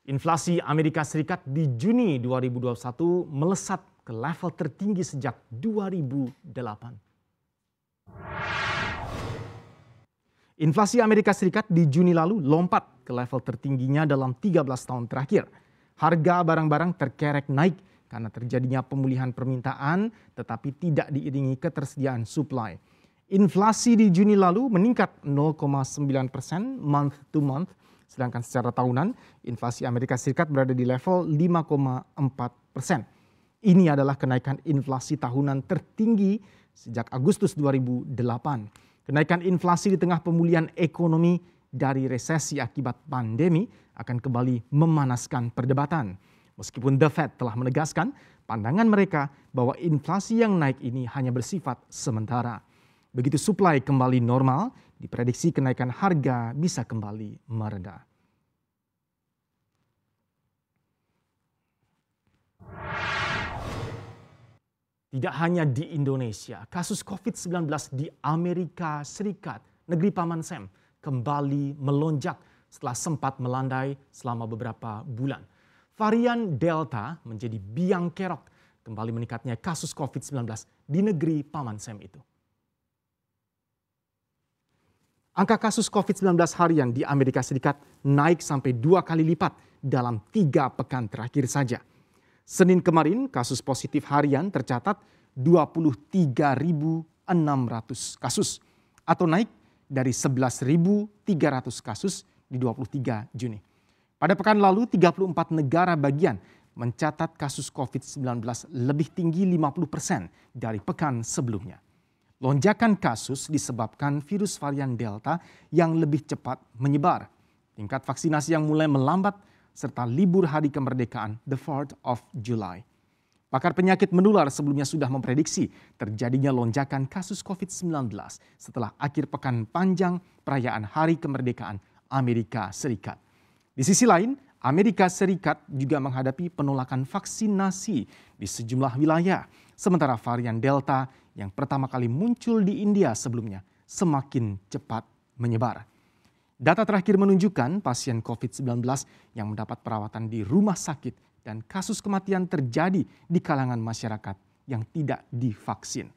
Inflasi Amerika Serikat di Juni 2021 melesat ke level tertinggi sejak 2008. Inflasi Amerika Serikat di Juni lalu lompat ke level tertingginya dalam 13 tahun terakhir. Harga barang-barang terkerek naik karena terjadinya pemulihan permintaan tetapi tidak diiringi ketersediaan suplai. Inflasi di Juni lalu meningkat 0,9% month to month, sedangkan secara tahunan inflasi Amerika Serikat berada di level 5,4%. Ini adalah kenaikan inflasi tahunan tertinggi sejak Agustus 2008. Kenaikan inflasi di tengah pemulihan ekonomi dari resesi akibat pandemi akan kembali memanaskan perdebatan. Meskipun The Fed telah menegaskan pandangan mereka bahwa inflasi yang naik ini hanya bersifat sementara. Begitu suplai kembali normal, diprediksi kenaikan harga bisa kembali mereda. Tidak hanya di Indonesia, kasus COVID-19 di Amerika Serikat, negeri Paman Sam, kembali melonjak setelah sempat melandai selama beberapa bulan. Varian Delta menjadi biang kerok kembali meningkatnya kasus COVID-19 di negeri Paman Sam itu. Angka kasus COVID-19 harian di Amerika Serikat naik sampai 2 kali lipat dalam 3 pekan terakhir saja. Senin kemarin kasus positif harian tercatat 23.600 kasus atau naik dari 11.300 kasus di 23 Juni. Pada pekan lalu 34 negara bagian mencatat kasus COVID-19 lebih tinggi 50% dari pekan sebelumnya. Lonjakan kasus disebabkan virus varian Delta yang lebih cepat menyebar. Tingkat vaksinasi yang mulai melambat serta libur hari kemerdekaan the 4th of July. Pakar penyakit menular sebelumnya sudah memprediksi terjadinya lonjakan kasus COVID-19 setelah akhir pekan panjang perayaan Hari Kemerdekaan Amerika Serikat. Di sisi lain, Amerika Serikat juga menghadapi penolakan vaksinasi di sejumlah wilayah, sementara varian Delta yang pertama kali muncul di India sebelumnya semakin cepat menyebar. Data terakhir menunjukkan pasien COVID-19 yang mendapat perawatan di rumah sakit dan kasus kematian terjadi di kalangan masyarakat yang tidak divaksin.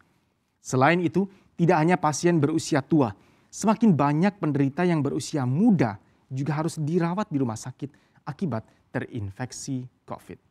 Selain itu, tidak hanya pasien berusia tua, semakin banyak penderita yang berusia muda juga harus dirawat di rumah sakit akibat terinfeksi COVID.